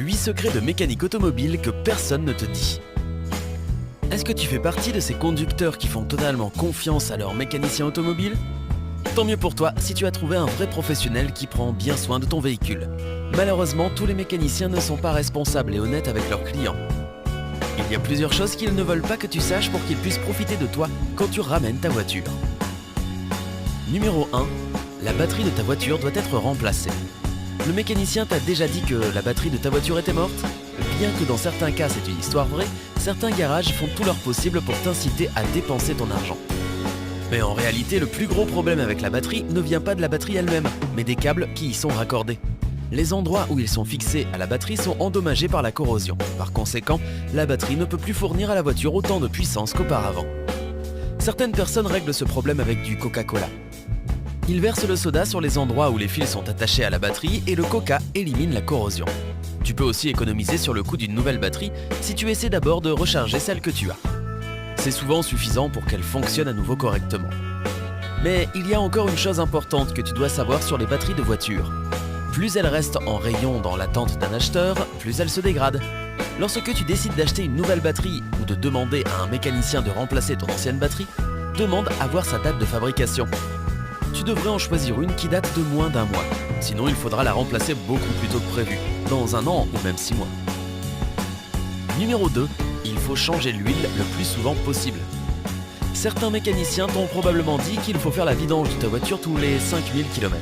8 secrets de mécanique automobile que personne ne te dit. Est-ce que tu fais partie de ces conducteurs qui font totalement confiance à leur mécanicien automobile? Tant mieux pour toi si tu as trouvé un vrai professionnel qui prend bien soin de ton véhicule. Malheureusement, tous les mécaniciens ne sont pas responsables et honnêtes avec leurs clients. Il y a plusieurs choses qu'ils ne veulent pas que tu saches pour qu'ils puissent profiter de toi quand tu ramènes ta voiture. Numéro 1. La batterie de ta voiture doit être remplacée. Le mécanicien t'a déjà dit que la batterie de ta voiture était morte? Bien que dans certains cas c'est une histoire vraie, certains garages font tout leur possible pour t'inciter à dépenser ton argent. Mais en réalité, le plus gros problème avec la batterie ne vient pas de la batterie elle-même, mais des câbles qui y sont raccordés. Les endroits où ils sont fixés à la batterie sont endommagés par la corrosion. Par conséquent, la batterie ne peut plus fournir à la voiture autant de puissance qu'auparavant. Certaines personnes règlent ce problème avec du Coca-Cola. Ils versent le soda sur les endroits où les fils sont attachés à la batterie et le Coca élimine la corrosion. Tu peux aussi économiser sur le coût d'une nouvelle batterie si tu essaies d'abord de recharger celle que tu as. C'est souvent suffisant pour qu'elle fonctionne à nouveau correctement. Mais il y a encore une chose importante que tu dois savoir sur les batteries de voiture. Plus elles restent en rayon dans l'attente d'un acheteur, plus elles se dégradent. Lorsque tu décides d'acheter une nouvelle batterie ou de demander à un mécanicien de remplacer ton ancienne batterie, demande à voir sa date de fabrication. Tu devrais en choisir une qui date de moins d'un mois. Sinon, il faudra la remplacer beaucoup plus tôt que prévu, dans un an ou même 6 mois. Numéro 2. Il faut changer l'huile le plus souvent possible. Certains mécaniciens t'ont probablement dit qu'il faut faire la vidange de ta voiture tous les 5000 km.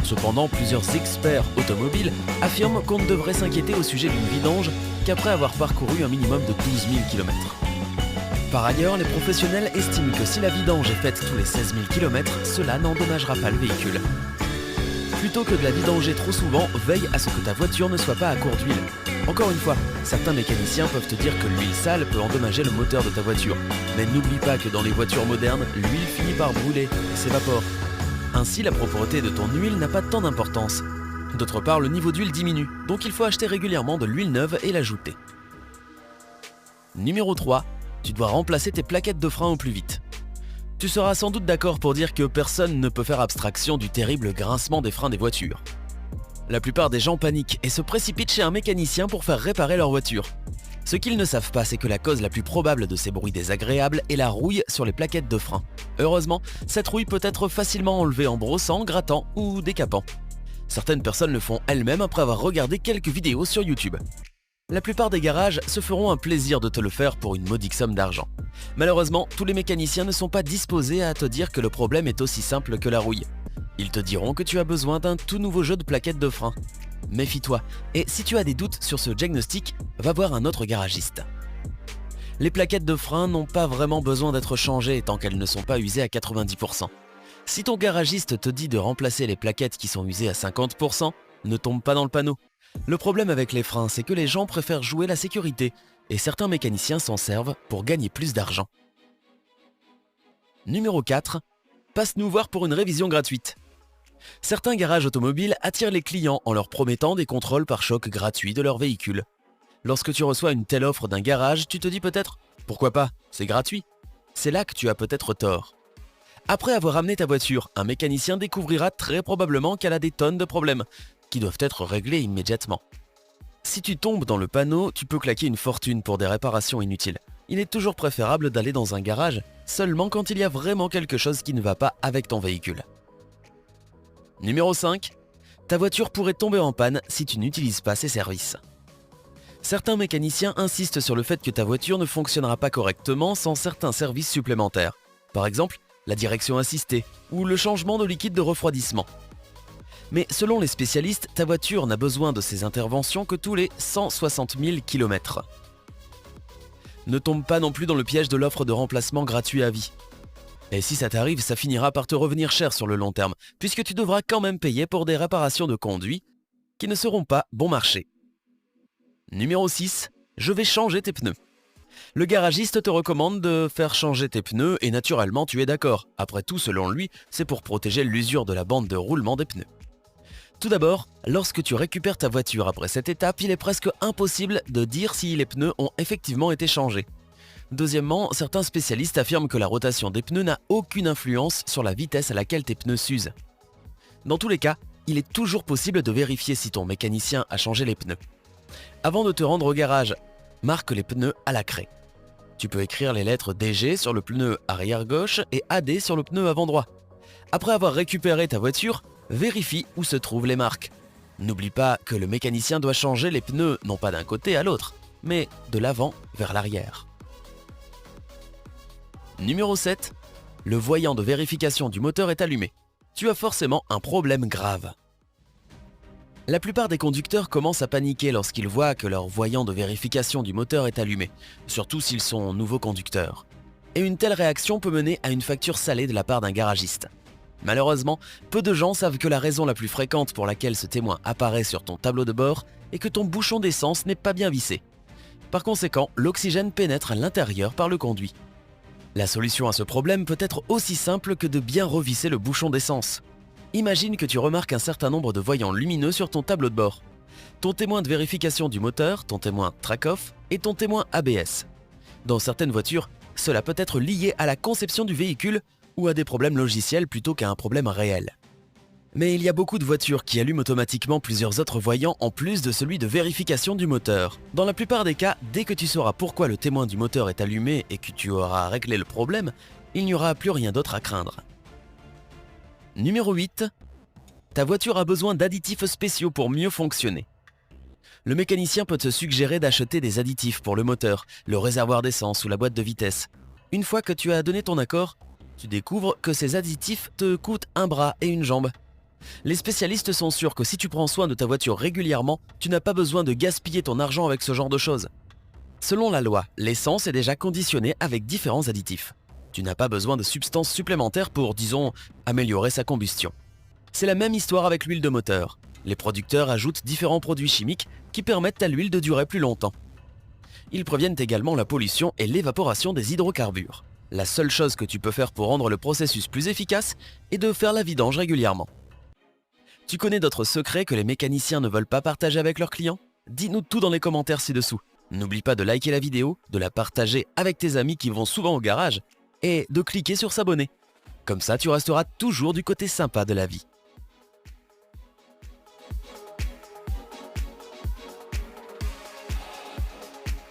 Cependant, plusieurs experts automobiles affirment qu'on ne devrait s'inquiéter au sujet d'une vidange qu'après avoir parcouru un minimum de 12 000 km. Par ailleurs, les professionnels estiment que si la vidange est faite tous les 16 000 km, cela n'endommagera pas le véhicule. Plutôt que de la vidanger trop souvent, veille à ce que ta voiture ne soit pas à court d'huile. Encore une fois, certains mécaniciens peuvent te dire que l'huile sale peut endommager le moteur de ta voiture. Mais n'oublie pas que dans les voitures modernes, l'huile finit par brûler et s'évapore. Ainsi, la propreté de ton huile n'a pas tant d'importance. D'autre part, le niveau d'huile diminue, donc il faut acheter régulièrement de l'huile neuve et l'ajouter. Numéro 3. Tu dois remplacer tes plaquettes de frein au plus vite. Tu seras sans doute d'accord pour dire que personne ne peut faire abstraction du terrible grincement des freins des voitures. La plupart des gens paniquent et se précipitent chez un mécanicien pour faire réparer leur voiture. Ce qu'ils ne savent pas, c'est que la cause la plus probable de ces bruits désagréables est la rouille sur les plaquettes de frein. Heureusement, cette rouille peut être facilement enlevée en brossant, grattant ou décapant. Certaines personnes le font elles-mêmes après avoir regardé quelques vidéos sur YouTube. La plupart des garages se feront un plaisir de te le faire pour une modique somme d'argent. Malheureusement, tous les mécaniciens ne sont pas disposés à te dire que le problème est aussi simple que la rouille. Ils te diront que tu as besoin d'un tout nouveau jeu de plaquettes de frein. Méfie-toi, et si tu as des doutes sur ce diagnostic, va voir un autre garagiste. Les plaquettes de frein n'ont pas vraiment besoin d'être changées tant qu'elles ne sont pas usées à 90%. Si ton garagiste te dit de remplacer les plaquettes qui sont usées à 50%, ne tombe pas dans le panneau. Le problème avec les freins, c'est que les gens préfèrent jouer la sécurité, et certains mécaniciens s'en servent pour gagner plus d'argent. Numéro 4. Passe nous voir pour une révision gratuite. Certains garages automobiles attirent les clients en leur promettant des contrôles par choc gratuits de leur véhicule. Lorsque tu reçois une telle offre d'un garage, tu te dis peut-être « Pourquoi pas? C'est gratuit ». C'est là que tu as peut-être tort. Après avoir amené ta voiture, un mécanicien découvrira très probablement qu'elle a des tonnes de problèmes, qui doivent être réglés immédiatement. Si tu tombes dans le panneau, tu peux claquer une fortune pour des réparations inutiles. Il est toujours préférable d'aller dans un garage seulement quand il y a vraiment quelque chose qui ne va pas avec ton véhicule. Numéro 5. Ta voiture pourrait tomber en panne si tu n'utilises pas ses services. Certains mécaniciens insistent sur le fait que ta voiture ne fonctionnera pas correctement sans certains services supplémentaires. Par exemple, la direction assistée ou le changement de liquide de refroidissement. Mais selon les spécialistes, ta voiture n'a besoin de ces interventions que tous les 160 000 km. Ne tombe pas non plus dans le piège de l'offre de remplacement gratuit à vie. Et si ça t'arrive, ça finira par te revenir cher sur le long terme, puisque tu devras quand même payer pour des réparations de conduit qui ne seront pas bon marché. Numéro 6. Je vais changer tes pneus. Le garagiste te recommande de faire changer tes pneus et naturellement tu es d'accord. Après tout, selon lui, c'est pour protéger l'usure de la bande de roulement des pneus. Tout d'abord, lorsque tu récupères ta voiture après cette étape, il est presque impossible de dire si les pneus ont effectivement été changés. Deuxièmement, certains spécialistes affirment que la rotation des pneus n'a aucune influence sur la vitesse à laquelle tes pneus s'usent. Dans tous les cas, il est toujours possible de vérifier si ton mécanicien a changé les pneus. Avant de te rendre au garage, marque les pneus à la craie. Tu peux écrire les lettres DG sur le pneu arrière gauche et AD sur le pneu avant droit. Après avoir récupéré ta voiture, vérifie où se trouvent les marques. N'oublie pas que le mécanicien doit changer les pneus non pas d'un côté à l'autre, mais de l'avant vers l'arrière. Numéro 7. Le voyant de vérification du moteur est allumé. Tu as forcément un problème grave. La plupart des conducteurs commencent à paniquer lorsqu'ils voient que leur voyant de vérification du moteur est allumé, surtout s'ils sont nouveaux conducteurs. Et une telle réaction peut mener à une facture salée de la part d'un garagiste. Malheureusement, peu de gens savent que la raison la plus fréquente pour laquelle ce témoin apparaît sur ton tableau de bord est que ton bouchon d'essence n'est pas bien vissé. Par conséquent, l'oxygène pénètre à l'intérieur par le conduit. La solution à ce problème peut être aussi simple que de bien revisser le bouchon d'essence. Imagine que tu remarques un certain nombre de voyants lumineux sur ton tableau de bord. Ton témoin de vérification du moteur, ton témoin track-off et ton témoin ABS. Dans certaines voitures, cela peut être lié à la conception du véhicule ou à des problèmes logiciels plutôt qu'à un problème réel. Mais il y a beaucoup de voitures qui allument automatiquement plusieurs autres voyants en plus de celui de vérification du moteur. Dans la plupart des cas, dès que tu sauras pourquoi le témoin du moteur est allumé et que tu auras réglé le problème, il n'y aura plus rien d'autre à craindre. Numéro 8. Ta voiture a besoin d'additifs spéciaux pour mieux fonctionner. Le mécanicien peut te suggérer d'acheter des additifs pour le moteur, le réservoir d'essence ou la boîte de vitesse. Une fois que tu as donné ton accord, tu découvres que ces additifs te coûtent un bras et une jambe. Les spécialistes sont sûrs que si tu prends soin de ta voiture régulièrement, tu n'as pas besoin de gaspiller ton argent avec ce genre de choses. Selon la loi, l'essence est déjà conditionnée avec différents additifs. Tu n'as pas besoin de substances supplémentaires pour, disons, améliorer sa combustion. C'est la même histoire avec l'huile de moteur. Les producteurs ajoutent différents produits chimiques qui permettent à l'huile de durer plus longtemps. Ils préviennent également la pollution et l'évaporation des hydrocarbures. La seule chose que tu peux faire pour rendre le processus plus efficace est de faire la vidange régulièrement. Tu connais d'autres secrets que les mécaniciens ne veulent pas partager avec leurs clients? Dis-nous tout dans les commentaires ci-dessous. N'oublie pas de liker la vidéo, de la partager avec tes amis qui vont souvent au garage et de cliquer sur s'abonner. Comme ça, tu resteras toujours du côté sympa de la vie.